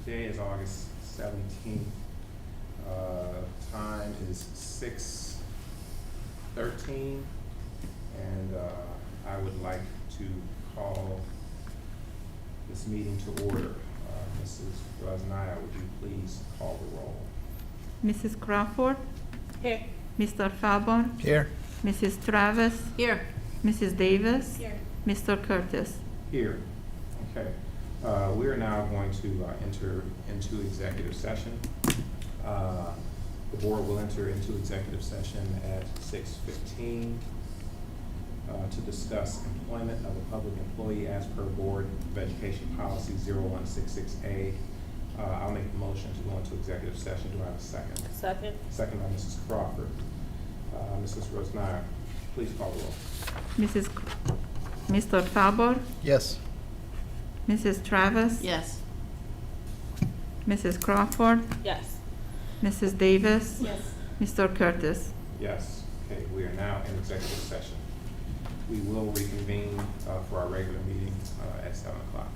Today is August 17th. Time is 6:13, and I would like to call this meeting to order. Mrs. Rosnaya, would you please call the roll? Mrs. Crawford, Here. Mr. Falborn, Here. Mrs. Travis, Here. Mrs. Davis, Here. Mr. Curtis. Here. Okay. We are now going to enter into executive session. The board will enter into executive session at 6:15 to discuss employment of a public employee as per Board of Education Policy 0166A. I'll make the motion to go into executive session. Do I have a second? Second. Second by Mrs. Crawford. Mrs. Rosnaya, please call the roll. Mr. Falborn, Yes. Mrs. Travis, Yes. Mrs. Crawford, Yes. Mrs. Davis, Yes. Mr. Curtis. Yes. Okay, we are now in executive session. We will reconvene for our regular meeting at 7 o'clock.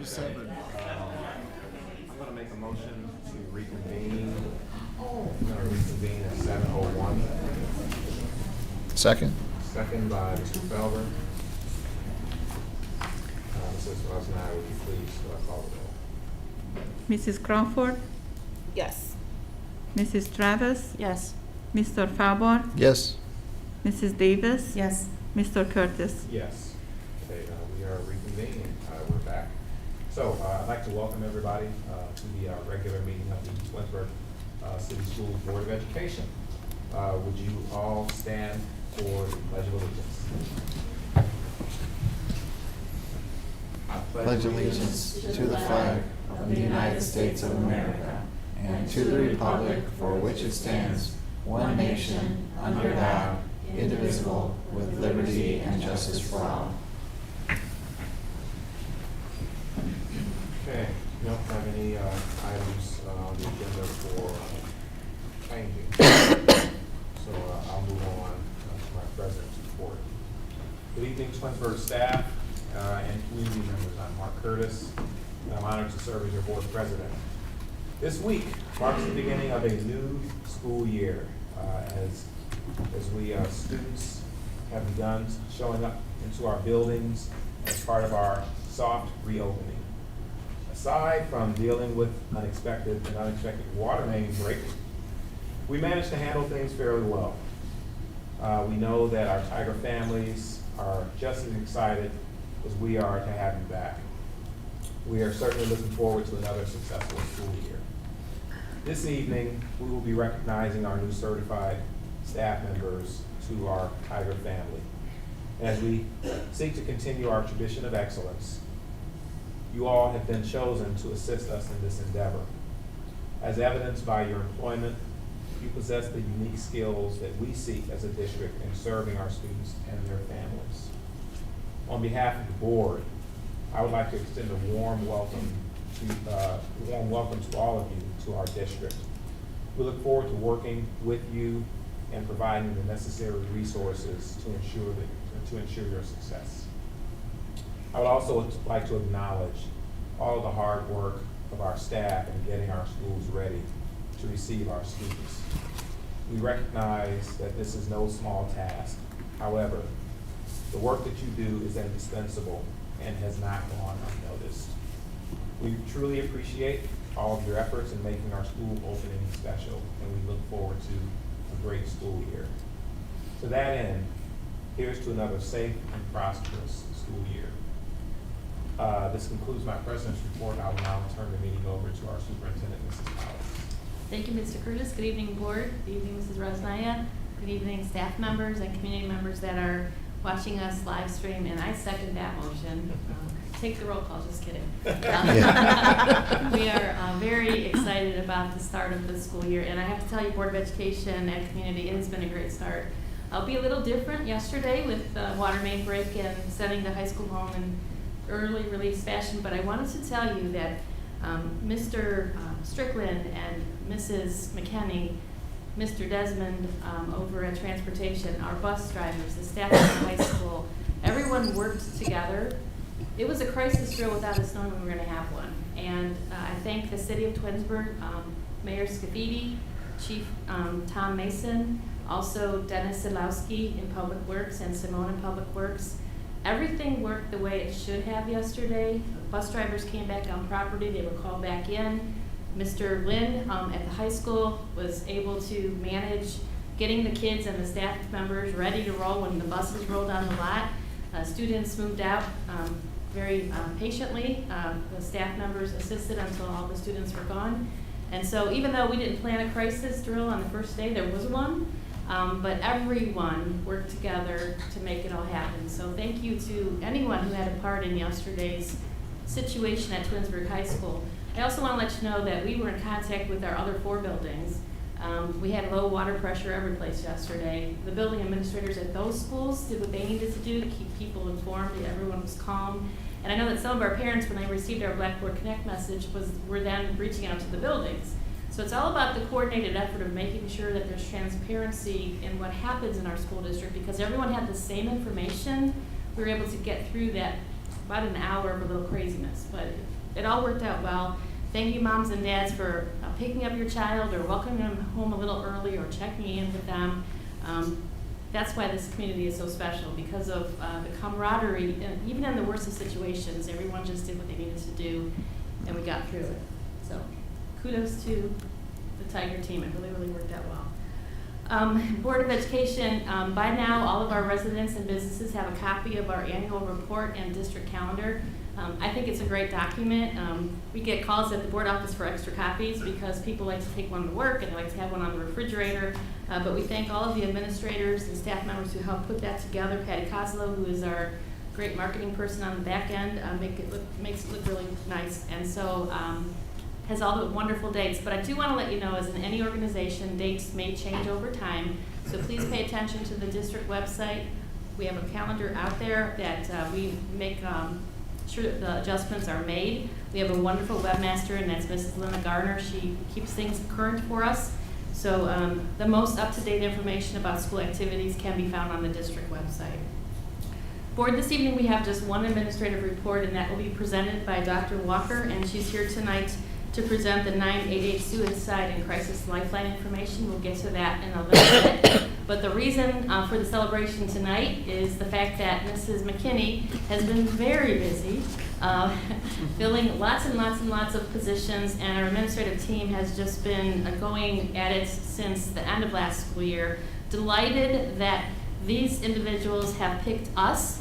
I'm gonna make a motion to reconvene. I'm gonna reconvene at 7:01. Second? Second by Mr. Felber. Mrs. Rosnai, would you please call the roll? Mrs. Crawford, Yes. Mrs. Travis, Yes. Mr. Falber, Yes. Mrs. Davis, Yes. Mr. Curtis. Yes. Okay, we are reconvening. We're back. So I'd like to welcome everybody to the regular meeting of the Twinsburg City Schools Board of Education. Would you all stand for the Pledge of Allegiance? I Pledge allegiance to the flag of the United States of America and to the republic for which it stands, one nation, under God, indivisible, with liberty and justice for all. Okay, we don't have any items on the agenda for changing. So I'll move on to my president's report. Good evening, Twinsburg staff and community members. I'm Mark Curtis, and I'm honored to serve as your board president. This week marks the beginning of a new school year as we students have begun showing up into our buildings as part of our soft reopening. Aside from dealing with unexpected water main break, we managed to handle things fairly well. We know that our Tiger families are just as excited as we are to have you back. We are certainly looking forward to another successful school year. This evening, we will be recognizing our new certified staff members to our Tiger family. As we seek to continue our tradition of excellence, you all have been chosen to assist us in this endeavor. As evidenced by your employment, you possess the unique skills that we seek as a district in serving our students and their families. On behalf of the board, I would like to extend a warm welcome to all of you to our district. We look forward to working with you and providing the necessary resources to ensure your success. I would also like to acknowledge all of the hard work of our staff in getting our schools ready to receive our students. We recognize that this is no small task. However, the work that you do is indispensable and has not gone unnoticed. We truly appreciate all of your efforts in making our school opening special, and we look forward to a great school year. To that end, here's to another safe and prosperous school year. This concludes my president's report. I will now turn the meeting over to our superintendent, Mrs. Collins. Thank you, Mr. Curtis. Good evening, board. Good evening, Mrs. Rosnaya. Good evening, staff members and community members that are watching us live stream, and I second that motion. Take the roll call, just kidding. We are very excited about the start of the school year, and I have to tell you, Board of Education and community, it has been a great start. I'll be a little different yesterday with the water main break and sending the high school home in early release fashion, but I wanted to tell you that Mr. Strickland and Mrs. McKenney, Mr. Desmond over at Transportation, our bus drivers, the staff at the high school, everyone worked together. It was a crisis drill without us knowing we were going to have one. And I thank the city of Twinsburg, Mayor Scafidi, Chief Tom Mason, also Dennis Sadlowski in Public Works and Simone in Public Works. Everything worked the way it should have yesterday. Bus drivers came back on property, they were called back in. Mr. Lynn at the high school was able to manage getting the kids and the staff members ready to roll when the buses rolled on the lot. Students moved out very patiently. The staff members assisted until all the students were gone. And so even though we didn't plan a crisis drill on the first day, there was one. But everyone worked together to make it all happen. So thank you to anyone who had a part in yesterday's situation at Twinsburg High School. I also want to let you know that we were in contact with our other 4 buildings. We had low water pressure every place yesterday. The building administrators at those schools did what they needed to do to keep people informed. Everyone was calm. And I know that some of our parents, when they received our Blackboard Connect message, were then reaching out to the buildings. So it's all about the coordinated effort of making sure that there's transparency in what happens in our school district, because everyone had the same information. We were able to get through that about an hour of a little craziness, but it all worked out well. Thank you, moms and dads, for picking up your child or welcoming them home a little early or checking in with them. That's why this community is so special, because of the camaraderie. And even in the worst of situations, everyone just did what they needed to do, and we got through it. So kudos to the Tiger team. It really, really worked out well. Board of Education, by now all of our residents and businesses have a copy of our annual report and district calendar. I think it's a great document. We get calls at the board office for extra copies because people like to take one to work and they like to have one on the refrigerator. But we thank all of the administrators and staff members who helped put that together. Patty Kozlow, who is our great marketing person on the back end, makes it look really nice. And so has all the wonderful dates. But I do want to let you know, as in any organization, dates may change over time. So please pay attention to the district website. We have a calendar out there that we make sure that the adjustments are made. We have a wonderful webmaster, and that's Mrs. Linda Garner. She keeps things current for us. So the most up-to-date information about school activities can be found on the district website. Board, this evening we have just one administrative report, and that will be presented by Dr. Walker, and she's here tonight to present the 988 suicide and crisis lifeline information. We'll get to that in a little bit. But the reason for the celebration tonight is the fact that Mrs. McKinney has been very busy, filling lots and lots and lots of positions, and our administrative team has just been going at it since the end of last school year. Delighted that these individuals have picked us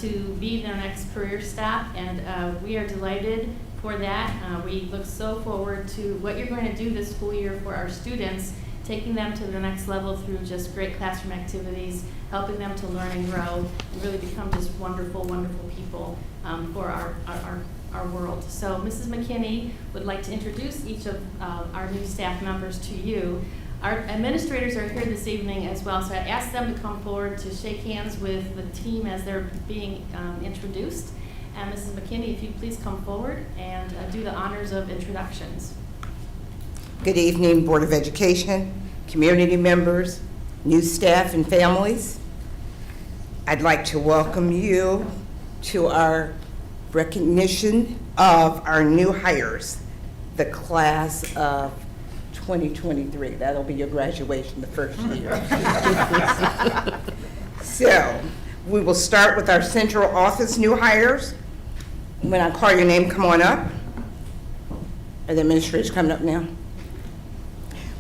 to be their next career stop, and we are delighted for that. We look so forward to what you're going to do this school year for our students, taking them to the next level through just great classroom activities, helping them to learn and grow, and really become just wonderful, wonderful people for our world. So Mrs. McKinney would like to introduce each of our new staff members to you. Our administrators are here this evening as well, so I asked them to come forward to shake hands with the team as they're being introduced. And Mrs. McKinney, if you'd please come forward and do the honors of introductions. Good evening, Board of Education, community members, new staff and families. I'd like to welcome you to our recognition of our new hires, the class of 2023. That'll be your graduation the first year. So we will start with our central office new hires. When I call your name, come on up. Are the administrators coming up now?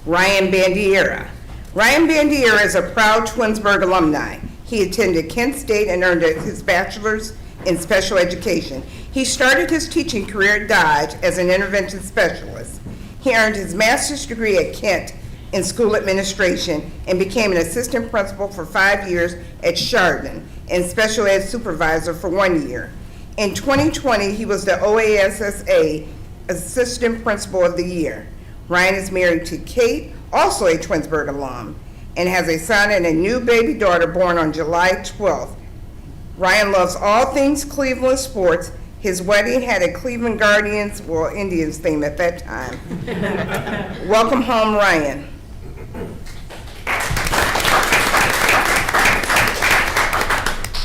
Ryan Bandiera. Ryan Bandiera is a proud Twinsburg alumni. He attended Kent State and earned his bachelor's in special education. He started his teaching career at Dodge as an intervention specialist. He earned his master's degree at Kent in school administration and became an assistant principal for 5 years at Chardon and special ed supervisor for 1 year. In 2020, he was the OASSA Assistant Principal of the Year. Ryan is married to Kate, also a Twinsburg alum, and has a son and a new baby daughter born on July 12th. Ryan loves all things Cleveland sports. His wedding had a Cleveland Guardians, well, Indians theme at that time. Welcome home, Ryan.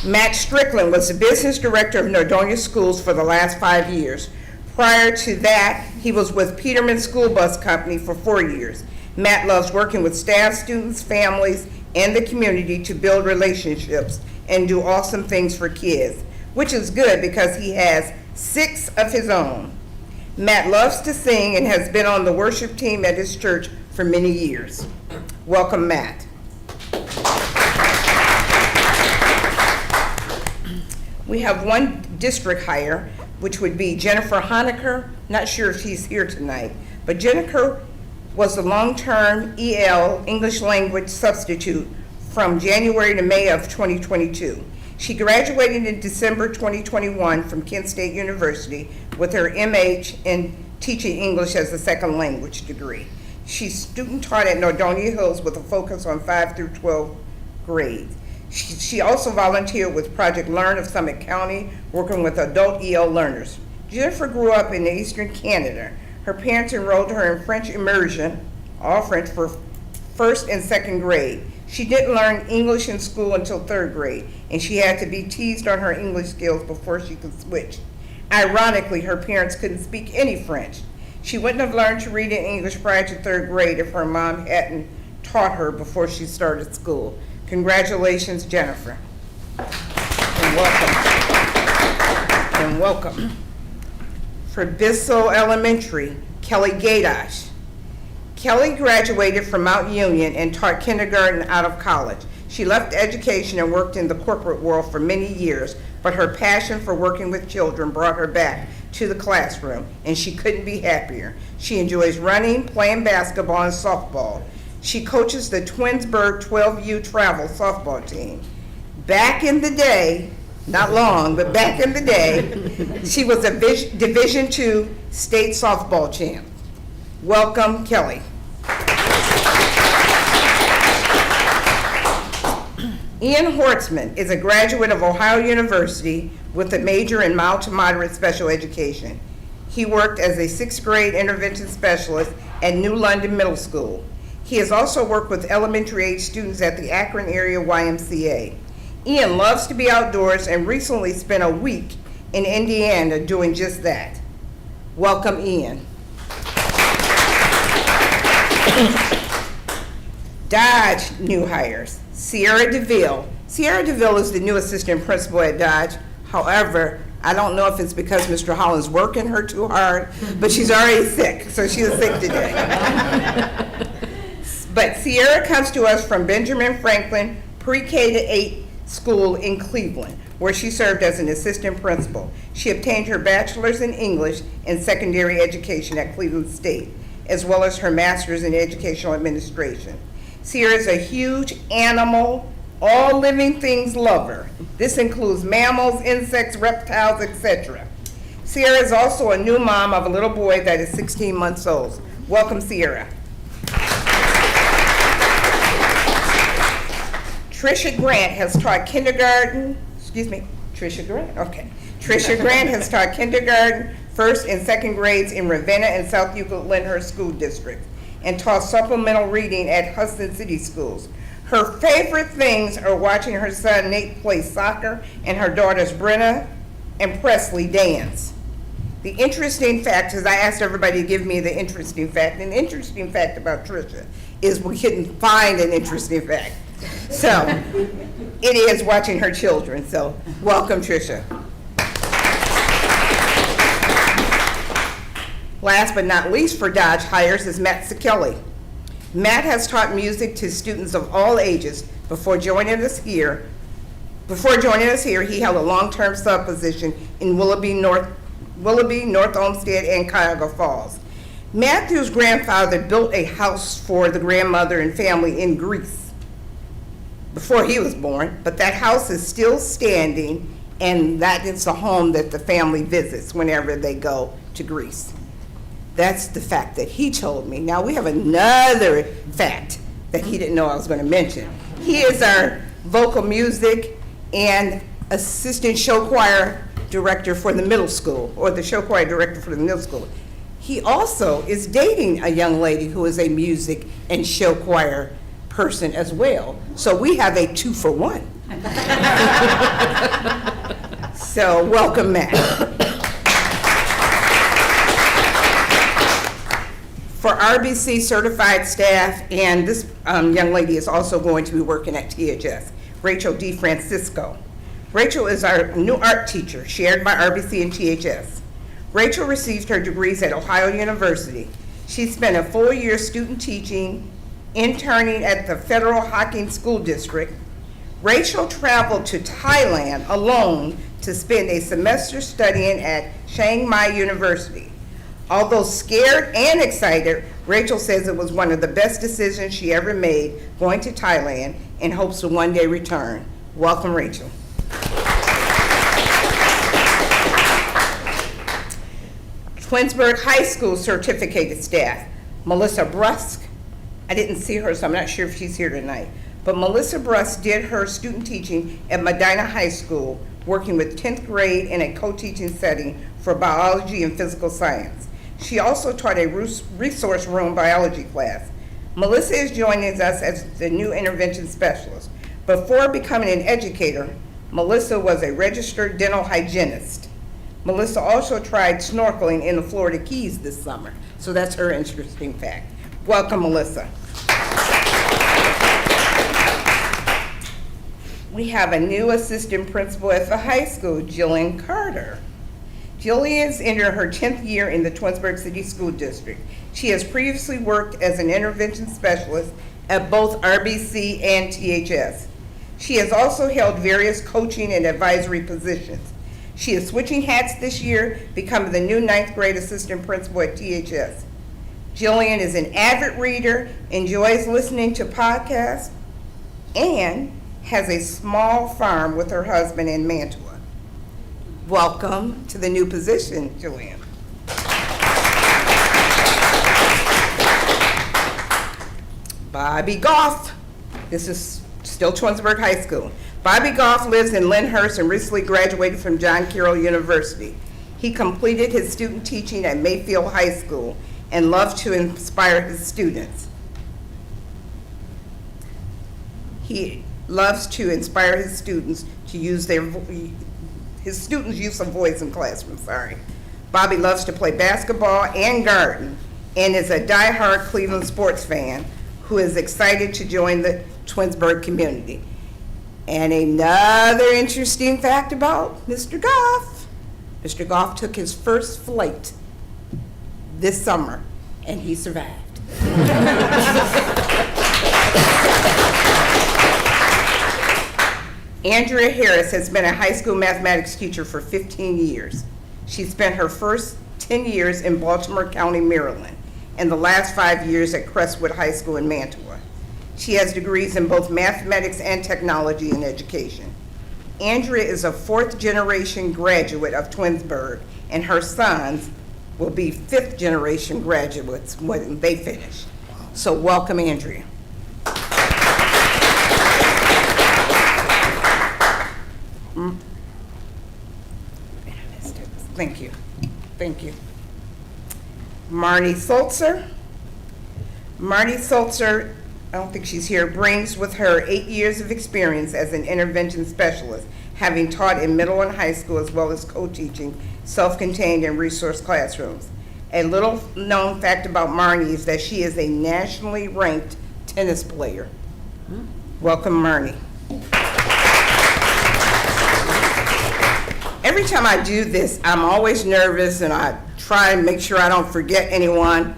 Matt Strickland was the business director of Nordonia Schools for the last 5 years. Prior to that, he was with Peterman School Bus Company for 4 years. Matt loves working with staff, students, families, and the community to build relationships and do awesome things for kids, which is good because he has 6 of his own. Matt loves to sing and has been on the worship team at his church for many years. Welcome, Matt. We have one district hire, which would be Jennifer Honaker. Not sure if she's here tonight, but Jennifer was the long-term EL, English language substitute, from January to May of 2022. She graduated in December 2021 from Kent State University with her MH in teaching English as a second language degree. She's student taught at Nordonia Hills with a focus on 5 through 12 grades. She also volunteered with Project Learn of Summit County, working with adult EL learners. Jennifer grew up in Eastern Canada. Her parents enrolled her in French immersion, all French, for first and second grade. She didn't learn English in school until third grade, and she had to be teased on her English skills before she could switch. Ironically, her parents couldn't speak any French. She wouldn't have learned to read in English prior to third grade if her mom hadn't taught her before she started school. Congratulations, Jennifer. And welcome. And welcome. For Bissell Elementary, Kelly Gaydosh. Kelly graduated from Mount Union and taught kindergarten out of college. She left education and worked in the corporate world for many years, but her passion for working with children brought her back to the classroom, and she couldn't be happier. She enjoys running, playing basketball, and softball. She coaches the Twinsburg 12U travel softball team. Back in the day, not long, but back in the day, she was a Division II state softball champ. Welcome, Kelly. Ian Hortzman is a graduate of Ohio University with a major in mild to moderate special education. He worked as a sixth grade intervention specialist at New London Middle School. He has also worked with elementary age students at the Akron area YMCA. Ian loves to be outdoors and recently spent a week in Indiana doing just that. Welcome, Ian. Dodge new hires. Sierra DeVille. Sierra DeVille is the new assistant principal at Dodge. However, I don't know if it's because Mr. Holland's working her too hard, but she's already sick, so she's sick today. But Sierra comes to us from Benjamin Franklin Pre-K to 8 school in Cleveland, where she served as an assistant principal. She obtained her bachelor's in English and secondary education at Cleveland State, as well as her master's in educational administration. Sierra is a huge animal, all living things lover. This includes mammals, insects, reptiles, etc. Sierra is also a new mom of a little boy that is 16 months old. Welcome, Sierra. Trisha Grant has taught kindergarten, Trisha Grant has taught kindergarten, first and second grades in Ravenna and South Euclid Lyndhurst School District, and taught supplemental reading at Hudson City Schools. Her favorite things are watching her son Nate play soccer and her daughters Brenna and Presley dance. The interesting fact is I asked everybody to give me the interesting fact. An interesting fact about Trisha is we couldn't find an interesting fact. So it is watching her children. So welcome, Trisha. Last but not least for Dodge hires is Matt Sakeli. Matt has taught music to students of all ages. Before joining us here, he held a long-term sub position in Willoughby, North Olmsted, and Cuyahoga Falls. Matthew's grandfather built a house for the grandmother and family in Greece before he was born, but that house is still standing, and that is the home that the family visits whenever they go to Greece. That's the fact that he told me. Now we have another fact that he didn't know I was going to mention. He is our vocal music and assistant show choir director for the middle school, or the show choir director for the middle school. He also is dating a young lady who is a music and show choir person as well. So we have a 2-for-1. So welcome, Matt. For RBC certified staff, and this young lady is also going to be working at THS, Rachel D. Francisco. Rachel is our new art teacher, shared by RBC and THS. Rachel received her degrees at Ohio University. She spent a full year student teaching, interning at the Federal Hocking School District. Rachel traveled to Thailand alone to spend a semester studying at Chiang Mai University. Although scared and excited, Rachel says it was one of the best decisions she ever made going to Thailand and hopes to one day return. Welcome, Rachel. Twinsburg High School certificated staff, Melissa Brusk. I didn't see her, so I'm not sure if she's here tonight. But Melissa Brusk did her student teaching at Medina High School, working with 10th grade in a co-teaching setting for biology and physical science. She also taught a resource room biology class. Melissa is joining us as the new intervention specialist. Before becoming an educator, Melissa was a registered dental hygienist. Melissa also tried snorkeling in the Florida Keys this summer, so that's her interesting fact. Welcome, Melissa. We have a new assistant principal at the high school, Jillian Carter. Jillian is in her 10th year in the Twinsburg City School District. She has previously worked as an intervention specialist at both RBC and THS. She has also held various coaching and advisory positions. She is switching hats this year, becoming the new 9th grade assistant principal at THS. Jillian is an avid reader, enjoys listening to podcasts, and has a small farm with her husband in Mantua. Welcome to the new position, Jillian. Bobby Goff. This is still Twinsburg High School. Bobby Goff lives in Lyndhurst and recently graduated from John Carroll University. He completed his student teaching at Mayfield High School and loves to inspire his students. He loves to inspire his students to use his students' use of voice in classroom, Bobby loves to play basketball and garden and is a diehard Cleveland sports fan who is excited to join the Twinsburg community. And another interesting fact about Mr. Goff. Mr. Goff took his first flight this summer and he survived. Andrea Harris has been a high school mathematics teacher for 15 years. She spent her first 10 years in Baltimore County, Maryland, and the last 5 years at Crestwood High School in Mantua. She has degrees in both mathematics and technology in education. Andrea is a 4th generation graduate of Twinsburg, and her sons will be 5th generation graduates when they finish. So welcome, Andrea. Thank you. Thank you. Marnie Sulzer. Marnie Sulzer, I don't think she's here, brings with her 8 years of experience as an intervention specialist, having taught in middle and high school as well as co-teaching self-contained and resource classrooms. A little known fact about Marnie is that she is a nationally ranked tennis player. Welcome, Marnie. Every time I do this, I'm always nervous and I try and make sure I don't forget anyone.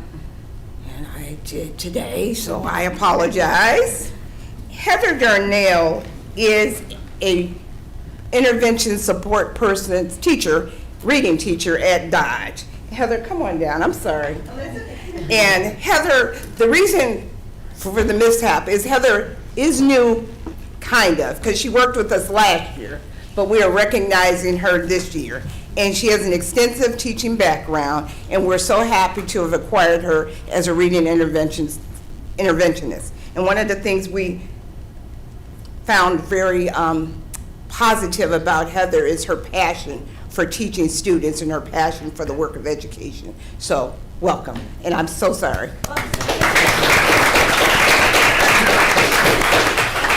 And I did today, so I apologize. Heather Darnell is a intervention support person, teacher, reading teacher at Dodge. Heather, come on down, I'm sorry. And Heather, the reason for the mishap is Heather is new, kind of, because she worked with us last year, but we are recognizing her this year. And she has an extensive teaching background, and we're so happy to have acquired her as a reading interventionist. And one of the things we found very positive about Heather is her passion for teaching students and her passion for the work of education. So, welcome, and I'm so sorry.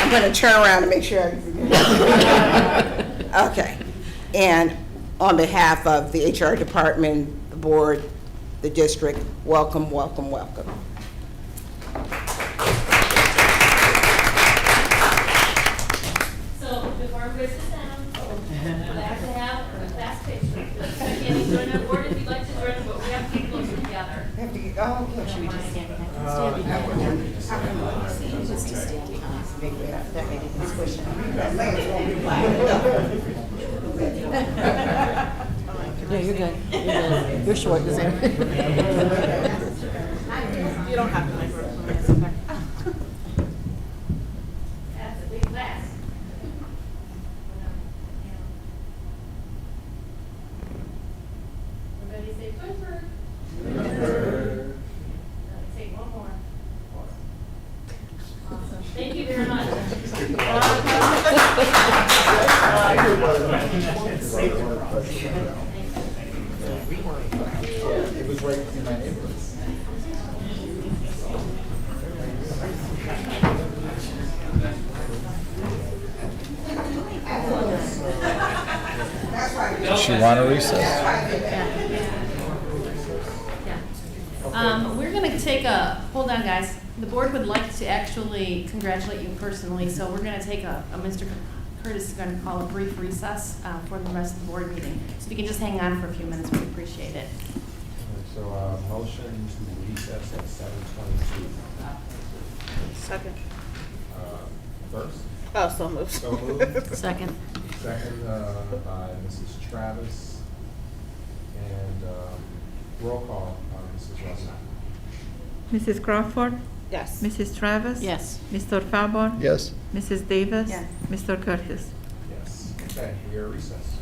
I'm gonna turn around and make sure I forget. Okay, and on behalf of the HR department, the board, the district, welcome, welcome, welcome. So before everybody sits down, we have to have a class picture. Can you join our board if you'd like to join, but we have to get closer together. I have to get, oh, okay. Should we just stand behind? Just to stand behind. That made it squish. Yeah, you're good. You're good. You're short, isn't it? You don't have to make it. That's a big class. Everybody say Twinsburg. Take one more. Awesome. Thank you very much. It was right in my neighborhood. Unless you want to recess. Yeah. We're gonna take hold on, guys. The board would like to actually congratulate you personally, so we're gonna take Mr. Curtis is gonna call a brief recess for the rest of the board meeting. So if you can just hang on for a few minutes, we'd appreciate it. So, motion to recess at 7:22. Second. First? Oh, so moved. So moved. Second. Second, by Mrs. Travis. And, roll call, Mrs. Russell. Mrs. Crawford, Yes. Mrs. Travis. Yes. Mr. Falber. Yes. Mrs. Davis. Yes. Mr. Curtis. Yes. Okay, we are recessed.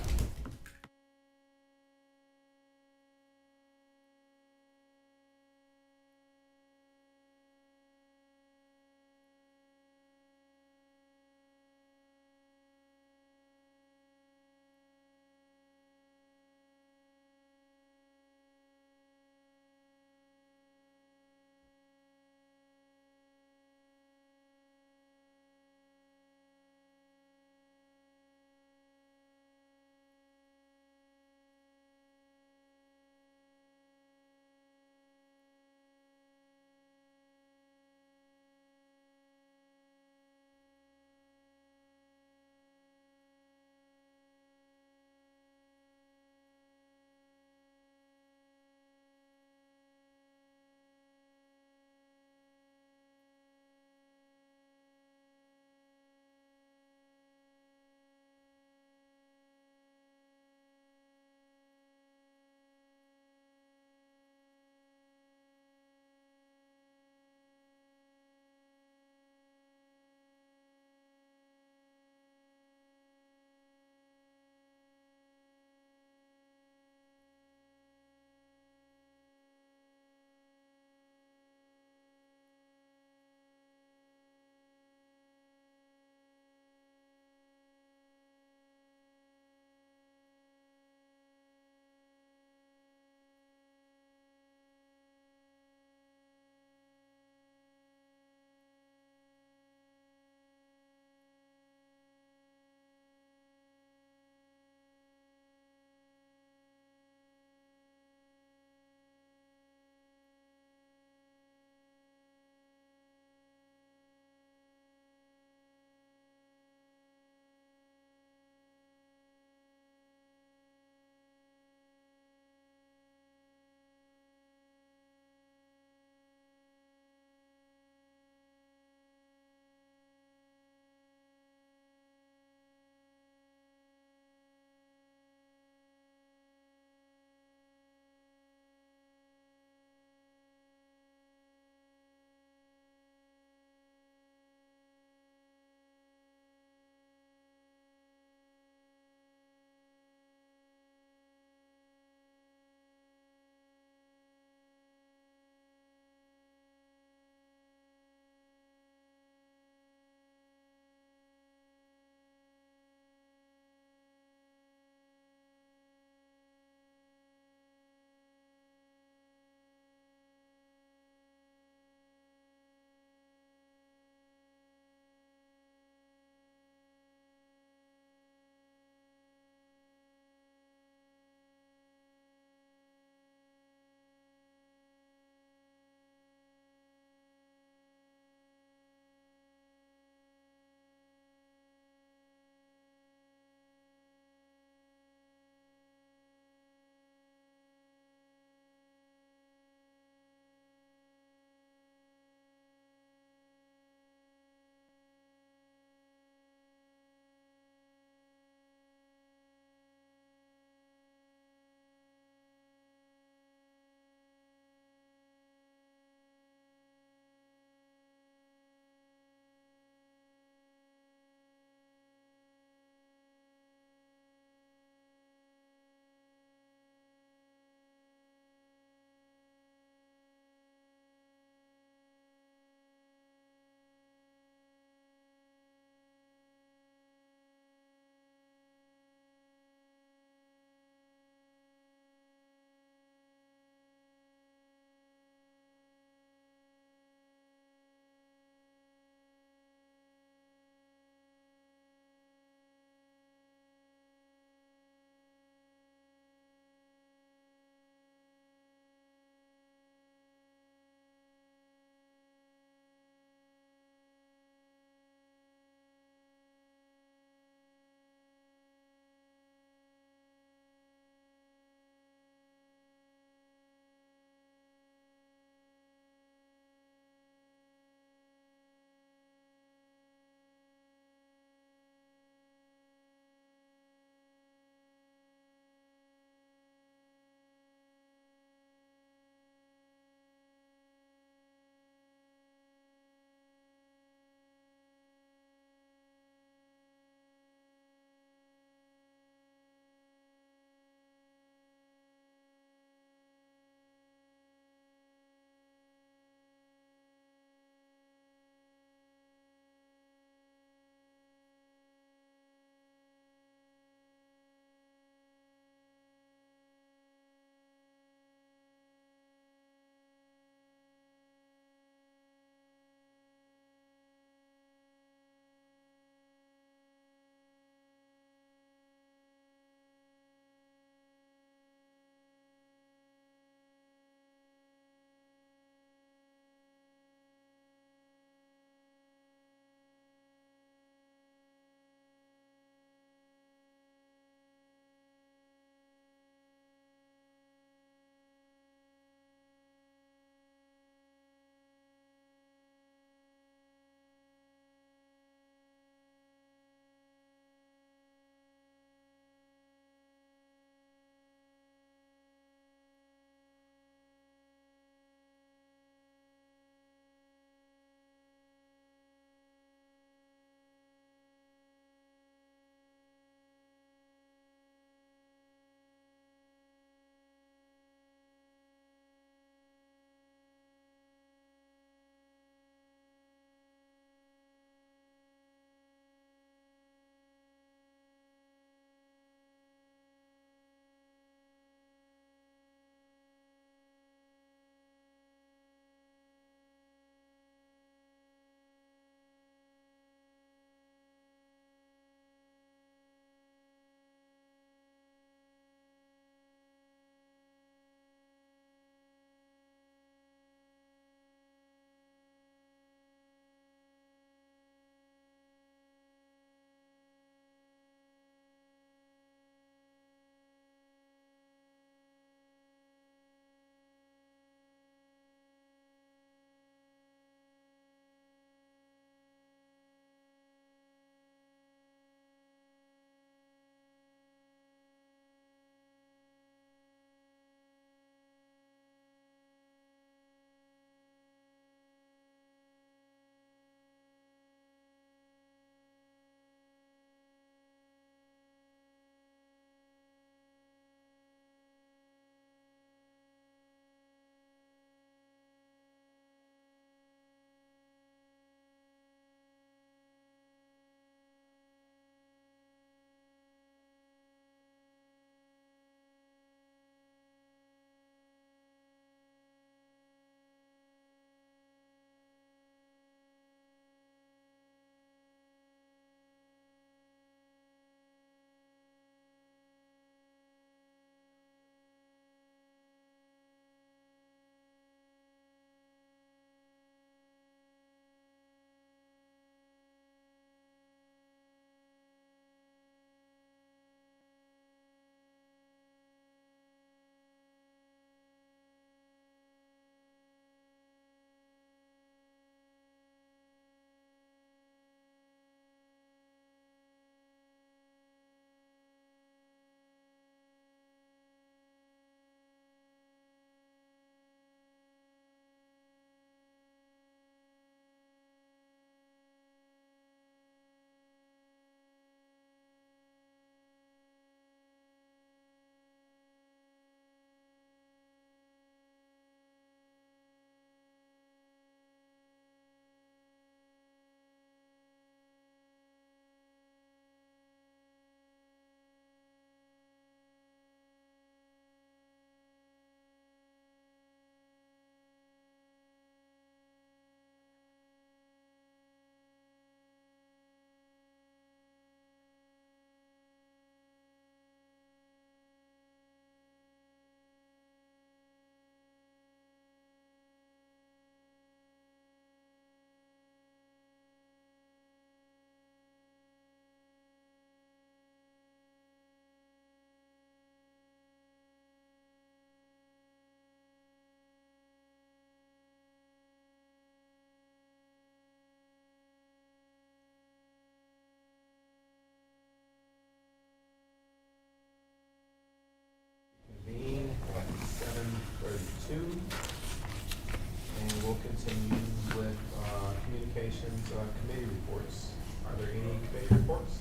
Education's committee reports. Are there any committee reports?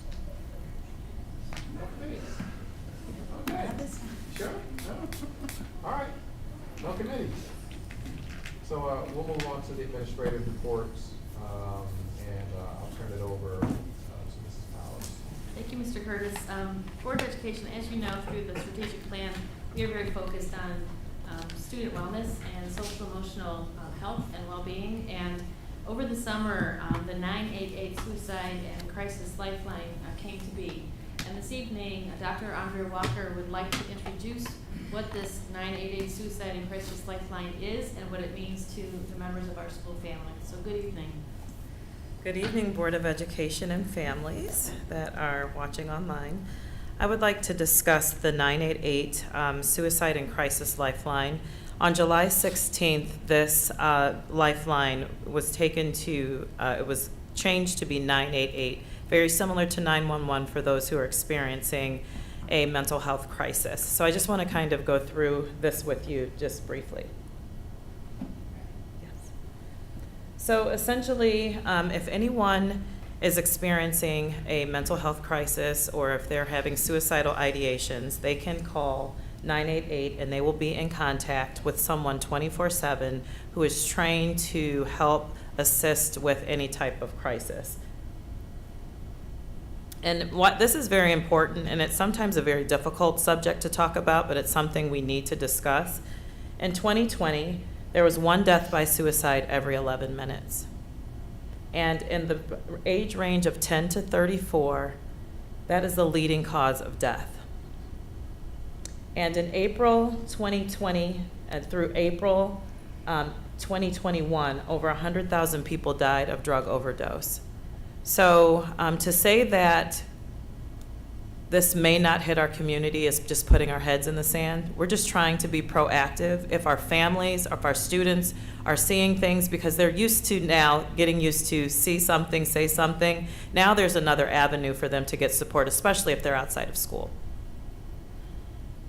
No committees? Okay. Sure? No? All right. No committees. So we'll move on to the administrative reports, and I'll turn it over to Mrs. Powers. Thank you, Mr. Curtis. Board of Education, as you know, through the strategic plan, we are very focused on student wellness and social emotional health and well-being. And over the summer, the 988 Suicide and Crisis Lifeline came to be. And this evening, Dr. Andrea Walker would like to introduce what this 988 Suicide and Crisis Lifeline is and what it means to the members of our school family. So good evening. Good evening, Board of Education and families that are watching online. I would like to discuss the 988 Suicide and Crisis Lifeline. On July 16th, this lifeline was taken to, it was changed to be 988, very similar to 911 for those who are experiencing a mental health crisis. So I just want to kind of go through this with you just briefly. Yes. So essentially, if anyone is experiencing a mental health crisis or if they're having suicidal ideations, they can call 988 and they will be in contact with someone 24/7 who is trained to help assist with any type of crisis. And this is very important, and it's sometimes a very difficult subject to talk about, but it's something we need to discuss. In 2020, there was one death by suicide every 11 minutes. And in the age range of 10 to 34, that is the leading cause of death. And in April 2020 and through April 2021, over 100,000 people died of drug overdose. So to say that this may not hit our community is just putting our heads in the sand. We're just trying to be proactive. If our families, if our students are seeing things, because they're getting used to see something, say something, now there's another avenue for them to get support, especially if they're outside of school.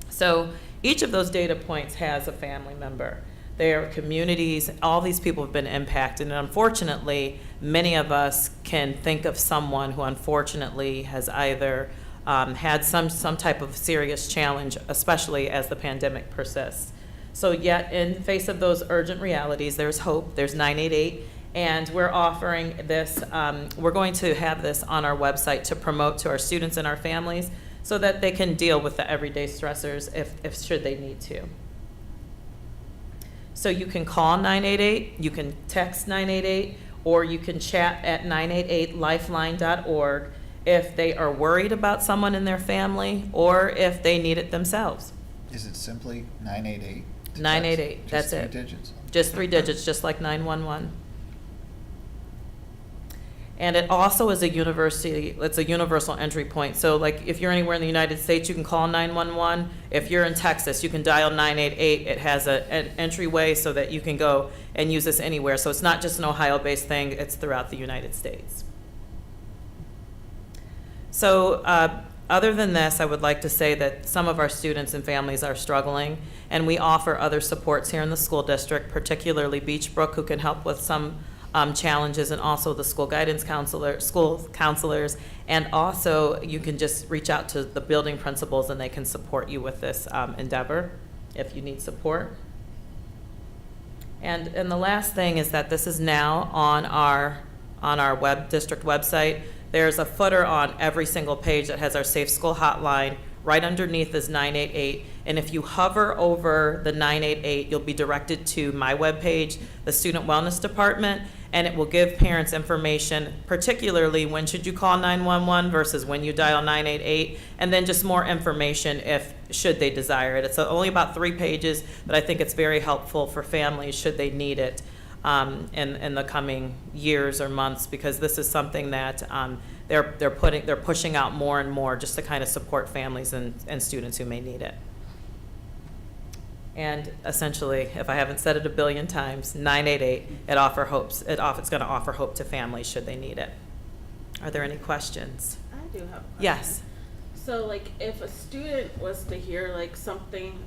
So each of those data points has a family member. Their communities, all these people have been impacted, and unfortunately, many of us can think of someone who unfortunately has either had some type of serious challenge, especially as the pandemic persists. So yet, in face of those urgent realities, there's hope, there's 988, and we're offering this, we're going to have this on our website to promote to our students and our families so that they can deal with the everyday stressors if should they need to. So you can call 988, you can text 988, or you can chat at 988lifeline.org if they are worried about someone in their family or if they need it themselves. Is it simply 988? 988, that's it. Just 3 digits? Just 3 digits, just like 911. And it also is it's a universal entry point. So like if you're anywhere in the United States, you can call 911. If you're in Texas, you can dial 988. It has an entryway so that you can go and use this anywhere. So it's not just an Ohio-based thing, it's throughout the United States. So other than this, I would like to say that some of our students and families are struggling, and we offer other supports here in the school district, particularly Beechbrook, who can help with some challenges, and also the school guidance counselor, school counselors, and also you can just reach out to the building principals and they can support you with this endeavor if you need support. And the last thing is that this is now on our district website. There's a footer on every single page that has our Safe School Hotline. Right underneath is 988, and if you hover over the 988, you'll be directed to my webpage, the Student Wellness Department, and it will give parents information, particularly when should you call 911 versus when you dial 988, and then just more information should they desire it. It's only about 3 pages, but I think it's very helpful for families should they need it in the coming years or months, because this is something that they're pushing out more and more just to kind of support families and students who may need it. And essentially, if I haven't said it a billion times, 988, it's going to offer hope to families should they need it. Are there any questions? I do have a question. Yes. So like if a student was to hear like something,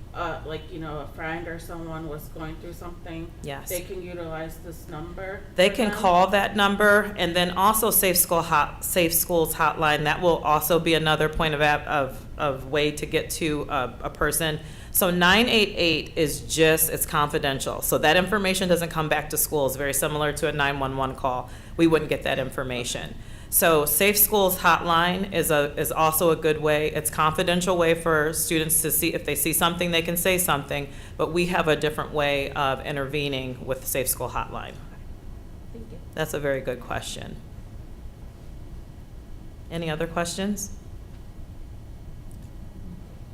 like, you know, a friend or someone was going through something, Yes. they can utilize this number? They for can them? call that number, and then also Safe Schools Hotline. That will also be another point of way to get to a person. So 988 is just, it's confidential. So that information doesn't come back to schools, very similar to a 911 call. We wouldn't get that information. So Safe Schools Hotline is also a good way. It's confidential way for students to see, if they see something, they can say something, but we have a different way of intervening with Safe School Hotline. Thank you. That's a very good question. Any other questions?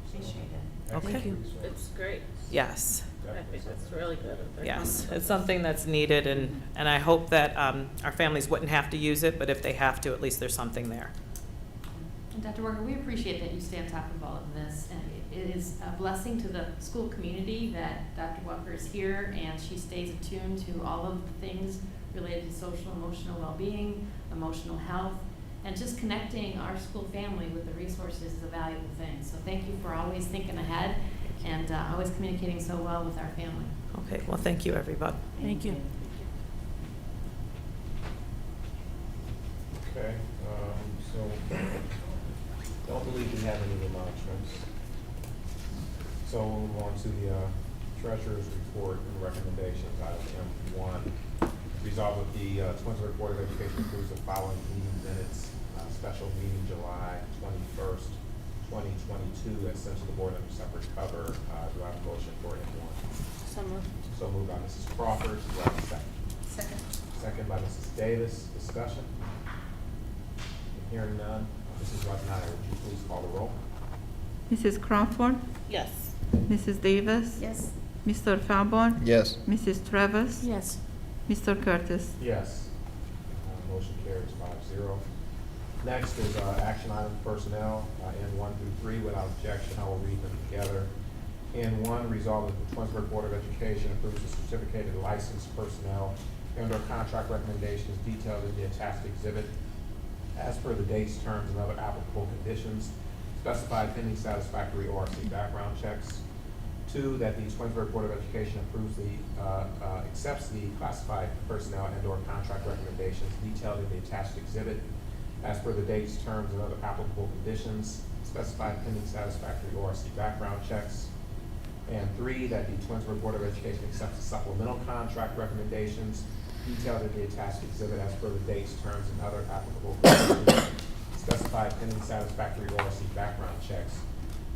Appreciate it. Okay. It's great. Yes. I think it's really good. if they're Yes, coming. it's something that's needed, and I hope that our families wouldn't have to use it, but if they have to, at least there's something there. And Dr. Walker, we appreciate that you stay on top of all of this, and it is a blessing to the school community that Dr. Walker is here and she stays attuned to all of the things related to social and emotional well-being, emotional health, and just connecting our school family with the resources is a valuable thing. So thank you for always thinking ahead and always communicating so well with our family. Okay, well, thank you, everybody. Thank you. Okay, so, don't believe we have any remonstrance. So we'll move on to the treasurer's report and recommendations, item M1. Resolved that the Twinsburg Board of Education approves the following meeting minutes. Special meeting July 21st, 2022, as sent to the board under separate cover. Do I have a motion for M1? So moved. So moved by Mrs. Crawford. Do I have a second? Second. Second by Mrs. Davis. Discussion? Hearing none. Mrs. Ratnaya, would you please call the roll? Mrs. Crawford, Yes. Mrs. Davis, Yes. Mr. Falborn, Yes. Mrs. Travis, Yes. Mr. Curtis. Yes. Motion carries 5-0. Next is action item personnel, N1 through 3. Without objection, I will read them together. N1, resolved that the Twinsburg Board of Education approves the certificated licensed personnel under contract recommendations detailed in the attached exhibit as per the dates, terms, and other applicable conditions specified pending satisfactory ORC background checks. 2, that the Twinsburg Board of Education approves accepts the classified personnel and/or contract recommendations detailed in the attached exhibit as per the dates, terms, and other applicable conditions specified pending satisfactory ORC background checks. And 3, that the Twinsburg Board of Education accepts the supplemental contract recommendations detailed in the attached exhibit as per the dates, terms, and other applicable conditions specified pending satisfactory ORC background checks.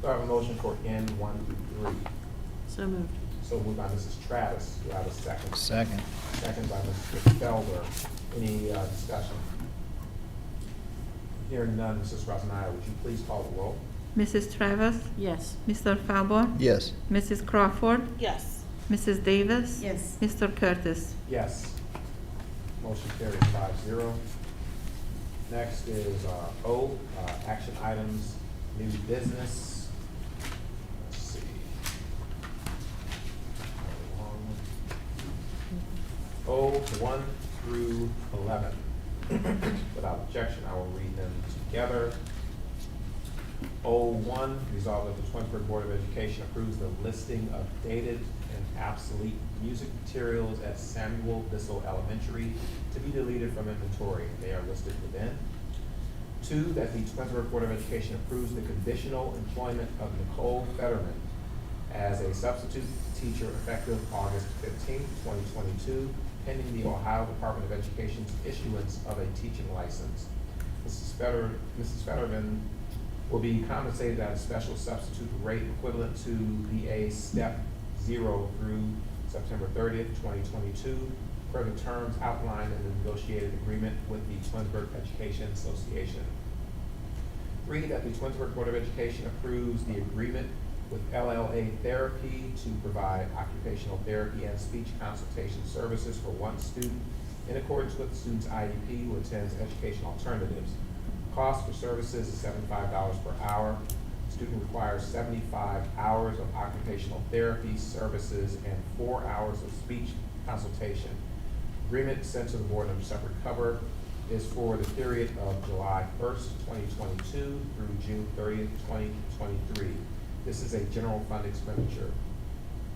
Do I have a motion for N1 through 3? So moved. So moved by Mrs. Travis. Do I have a second? Second. Second by Mr. Felder. Any discussion? Hearing none, Mrs. Ratnaya, would you please call the roll? Mrs. Travis, Yes. Mr. Falborn, Yes. Mrs. Crawford, Yes. Mrs. Davis, Yes. Mr. Curtis. Yes. Motion carries 5-0. Next is O, action items, new business. Let's see. O1 through 11. Without objection, I will read them together. O1, resolved that the Twinsburg Board of Education approves the listing of dated and obsolete music materials at Samuel Bissell Elementary to be deleted from inventory. They are listed within. 2, that the Twinsburg Board of Education approves the conditional employment of Nicole Fetterman as a substitute teacher effective August 15, 2022, pending the Ohio Department of Education's issuance of a teaching license. Mrs. Fetterman will be compensated at a special substitute rate equivalent to BA Step 0 through September 30th, 2022, per the terms outlined in the negotiated agreement with the Twinsburg Education Association. 3, that the Twinsburg Board of Education approves the agreement with LLA Therapy to provide occupational therapy and speech consultation services for one student in accordance with the student's IEP who attends Education Alternatives. Cost for services is $75 per hour. Student requires 75 hours of occupational therapy services and 4 hours of speech consultation. Agreement sent to the board under separate cover. is for the period of July 1st, 2022 through June 30th, 2023. This is a general fund expenditure.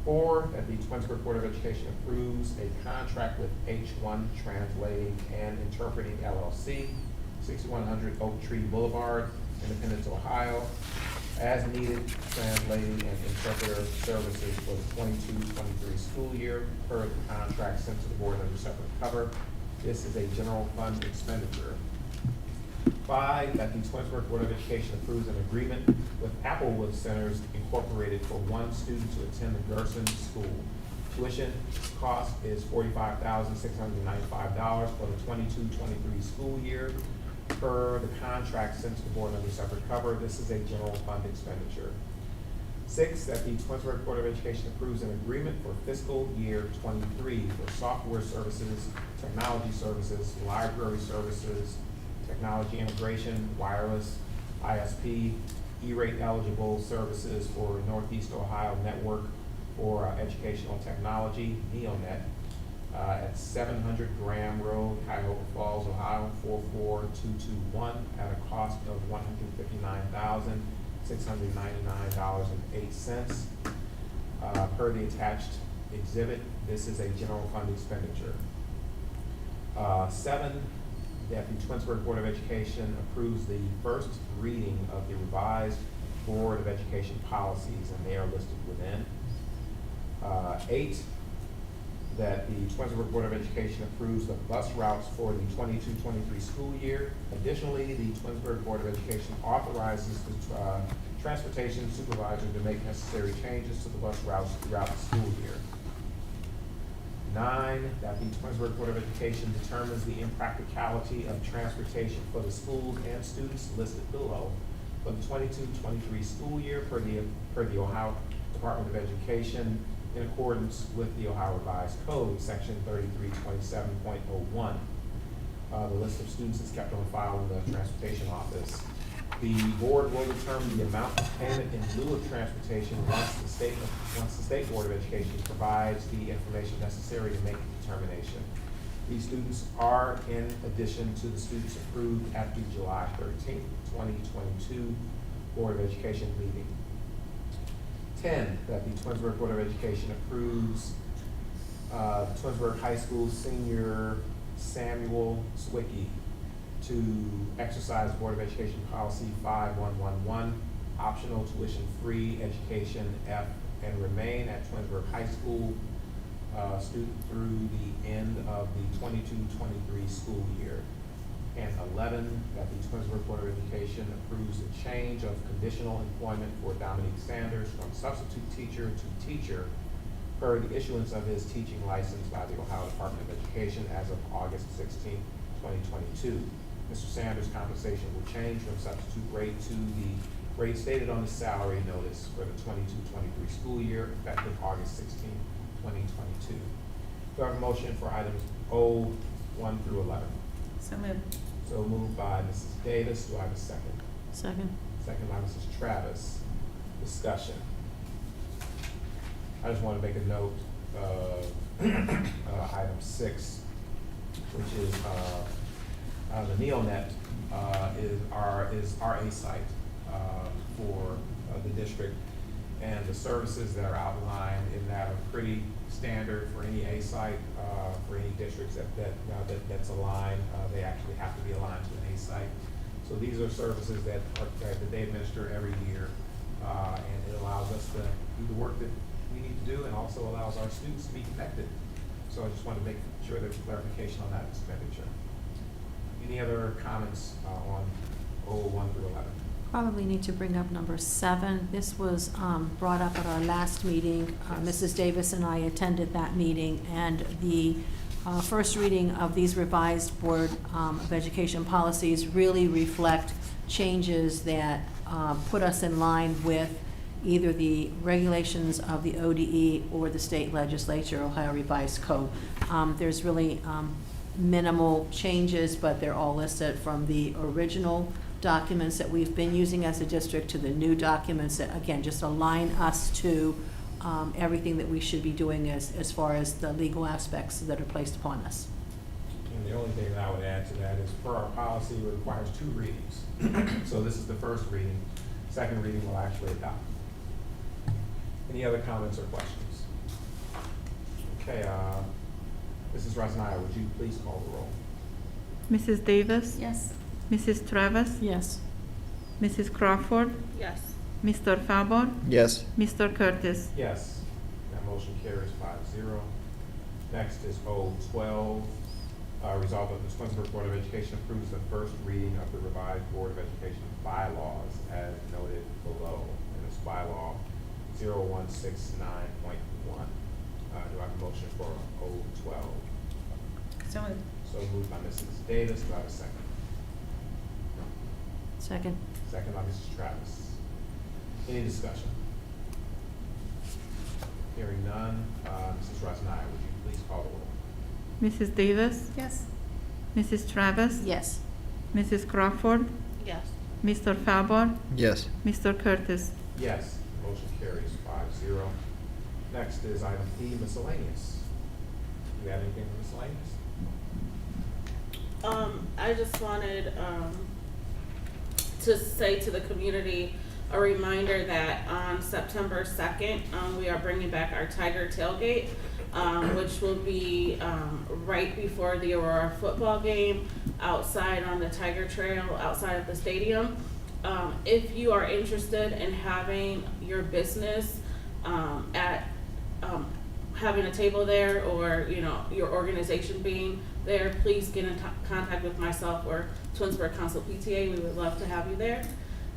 4, that the Twinsburg Board of Education approves a contract with H1 Translating and Interpreting LLC, 6100 Oak Tree Boulevard, Independence, Ohio, as needed translating and interpreter services for the 22-23 school year per the contract sent to the board under separate cover. This is a general fund expenditure. 5, that the Twinsburg Board of Education approves an agreement with Applewood Centers Incorporated for one student to attend the Gerson School. Tuition cost is $45,695 for the 22-23 school year per the contract sent to the board under separate cover. This is a general fund expenditure. 6, that the Twinsburg Board of Education approves an agreement for fiscal year 23 for software services, technology services, library services, technology integration, wireless, ISP, E-rate eligible services for Northeast Ohio Network for Educational Technology, NeoNet, at 700 Graham Road, Cuyahoga Falls, Ohio, 44221, at a cost of $159,699.08. Per the attached exhibit, this is a general fund expenditure. 7, that the Twinsburg Board of Education approves the first reading of the revised Board of Education policies, and they are listed within. 8, that the Twinsburg Board of Education approves the bus routes for the 22-23 school year. Additionally, the Twinsburg Board of Education authorizes the transportation supervisor to make necessary changes to the bus routes throughout the school year. 9, that the Twinsburg Board of Education determines the impracticality of transportation for the schools and students listed below for the 22-23 school year per the Ohio Department of Education in accordance with the Ohio Revised Code, section 3327.01. The list of students is kept on file in the transportation office. The board will determine the amount of payment in lieu of transportation once the State Board of Education provides the information necessary to make the determination. These students are in addition to the students approved at the July 13th, 2022 Board of Education meeting. 10, that the Twinsburg Board of Education approves Twinsburg High School senior Samuel Zwicky to exercise Board of Education Policy 5111, optional tuition-free education F, and remain at Twinsburg High School student through the end of the 22-23 school year. And 11, that the Twinsburg Board of Education approves the change of conditional employment for Dominique Sanders from substitute teacher to teacher per the issuance of his teaching license by the Ohio Department of Education as of August 16, 2022. Mr. Sanders' compensation will change from substitute rate to the rate stated on the salary notice for the 22-23 school year effective August 16, 2022. Do I have a motion for items O, 1 through 11? So moved. So moved by Mrs. Davis. Do I have a second? Second. Second by Mrs. Travis. Discussion. I just want to make a note of item 6, which is the NeoNet is our A site for the district, and the services that are outlined in that are pretty standard for any A site, for any districts that's aligned. They actually have to be aligned to an A site. So these are services that they administer every year, and it allows us to do the work that we need to do, and also allows our students to be connected. So I just want to make sure there's clarification on that expenditure. Any other comments on 01 through 11? Probably need to bring up number 7. This was brought up at our last meeting. Mrs. Davis and I attended that meeting, and the first reading of these revised Board of Education policies really reflect changes that put us in line with either the regulations of the ODE or the state legislature, Ohio Revised Code. There's really minimal changes, but they're all listed from the original documents that we've been using as a district to the new documents that, again, just align us to everything that we should be doing as far as the legal aspects that are placed upon us. And the only thing that I would add add to that is, per our policy, it requires 2 readings. So this is the first reading. Second reading will actually adopt. Any other comments or questions? Okay, Mrs. Resnier, would you please call the roll? Mrs. Davis? Yes. Mrs. Travis? Yes. Mrs. Crawford? Yes. Mr. Falber? Yes. Mr. Curtis? Yes, that motion carries 5-0. Next is O12. Resolved that the Twinsburg Board of Education approves the first reading of the revised Board of Education bylaws as noted below. And it's bylaw 0169.1. Do I have a motion for O12? So moved. So moved by Mrs. Davis. Do I have a second? Second. Second by Mrs. Travis. Any discussion? Hearing none, Mrs. Resnier, would you please call the roll? Mrs. Davis? Yes. Mrs. Travis? Yes. Mrs. Crawford? Yes. Mr. Falber? Yes. Mr. Curtis? Yes, motion carries 5-0. Next is item D, miscellaneous. Do you have anything for miscellaneous? I just wanted, to say to the community, a reminder that on September 2nd, we are bringing back our Tiger Tailgate, which will be, right before the Aurora football game, outside on the Tiger Trail, outside of the stadium. If you are interested in having your business, having a table there, or, you know, your organization being there, please get in contact with myself or Twinsburg Council PTA. We would love to have you there.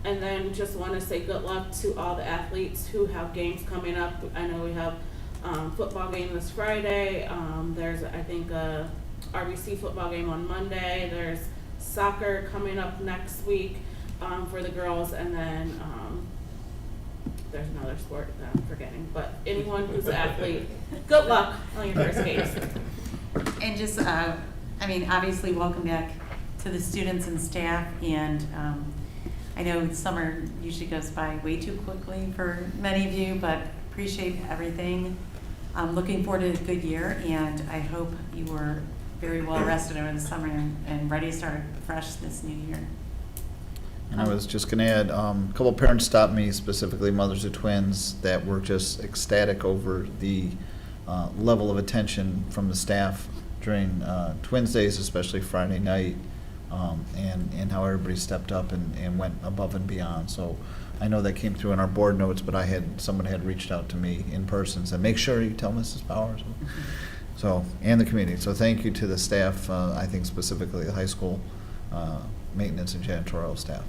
And then just want to say good luck to all the athletes who have games coming up. I know we have football game this Friday. There's, I think, a RBC football game on Monday. There's soccer coming up next week for the girls, and then there's another sport that I'm forgetting. But anyone who's an athlete, good luck on your first games. And just, I mean, obviously, welcome back to the students and staff. And I know summer usually goes by way too quickly for many of you, but appreciate everything. I'm looking forward to a good year, and I hope you were very well rested over the summer and ready to start fresh this new year. And I was just going to add, a couple parents stopped me, specifically mothers of twins, that were just ecstatic over the level of attention from the staff during Twins Days, especially Friday night, and how everybody stepped up and went above and beyond. So I know that came through in our board notes, but someone had reached out to me in person and said, make sure you tell Mrs. Powers. So, and the community. So thank you to the staff, I think specifically the high school maintenance and janitorial staff.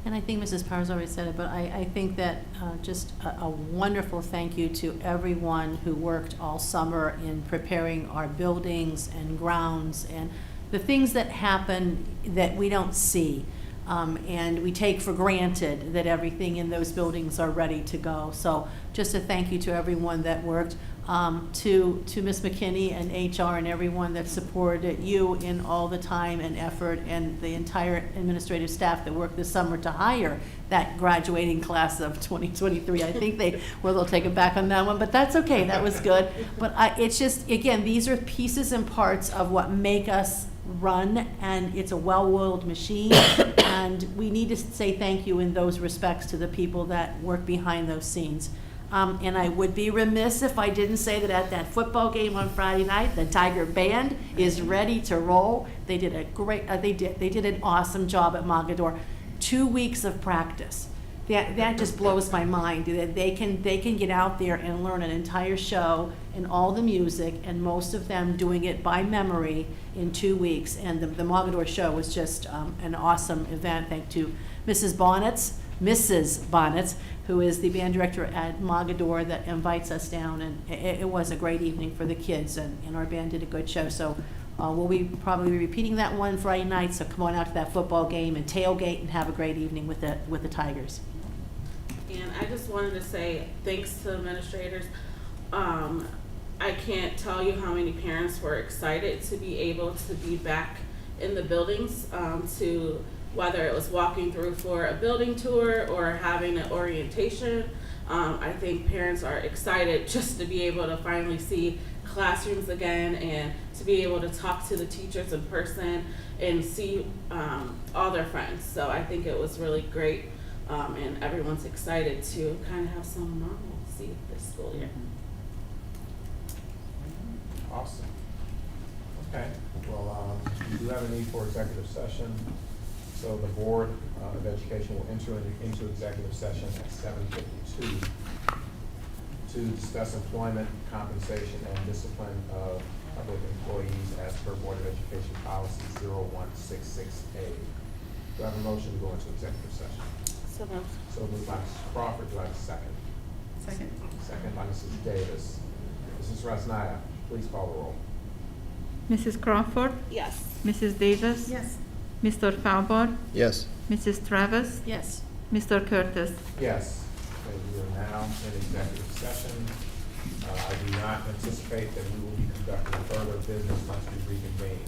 And I think Mrs. Powers already said it, but I think that just a wonderful thank you to everyone who worked all summer in preparing our buildings and grounds and the things that happen that we don't see. And we take for granted that everything in those buildings are ready to go. So just a thank you to everyone that worked, to Ms. McKinney and HR and everyone that supported you in all the time and effort, and the entire administrative staff that worked this summer to hire that graduating class of 2023. I think they'll take it back on that one, but that's okay. That was good. But it's just, again, these are pieces and parts of what make us run, and it's a well-oiled machine, and we need to say thank you in those respects to the people that work behind those scenes. And I would be remiss if I didn't say that at that football game on Friday night, the Tiger Band is ready to roll. They did a great, they did an awesome job at Mogador. 2 weeks of practice. That just blows my mind. That they can get out there and learn an entire show and all the music, and most of them doing it by memory in 2 weeks. And the Mogador show was just an awesome event. Thank to Mrs. Bonnets, who is the band director at Mogador, that invites us down, and it was a great evening for the kids, and our band did a good show. So we'll be probably repeating that one Friday night, so come on out to that football game and tailgate and have a great evening with the Tigers. And I just wanted to say thanks to administrators. I can't tell you how many parents were excited to be able to be back in the buildings, to whether it was walking through for a building tour or having an orientation. I think parents are excited just to be able to finally see classrooms again and to be able to talk to the teachers in person and see all their friends. So I think it was really great, and everyone's excited to kind of have some normalcy this school year. Awesome. Okay, well, we do have a need for executive session. So the Board of Education will enter into executive session at 7:52 to discuss employment, compensation, and discipline of public employees as per Board of Education Policy 0166A. Do I have a motion to go into executive session? So moved. So moved by Mrs. Crawford, do I have a second? Second. Second by Mrs. Davis. Mrs. Rasnaya, please call the roll. Mrs. Crawford, Yes. Mrs. Davis. Yes. Mr. Falber, Yes. Mrs. Travis, Yes. Mr. Curtis. Yes. Okay, we are now in executive session. I do not anticipate that we will be conducting further business once we reconvene.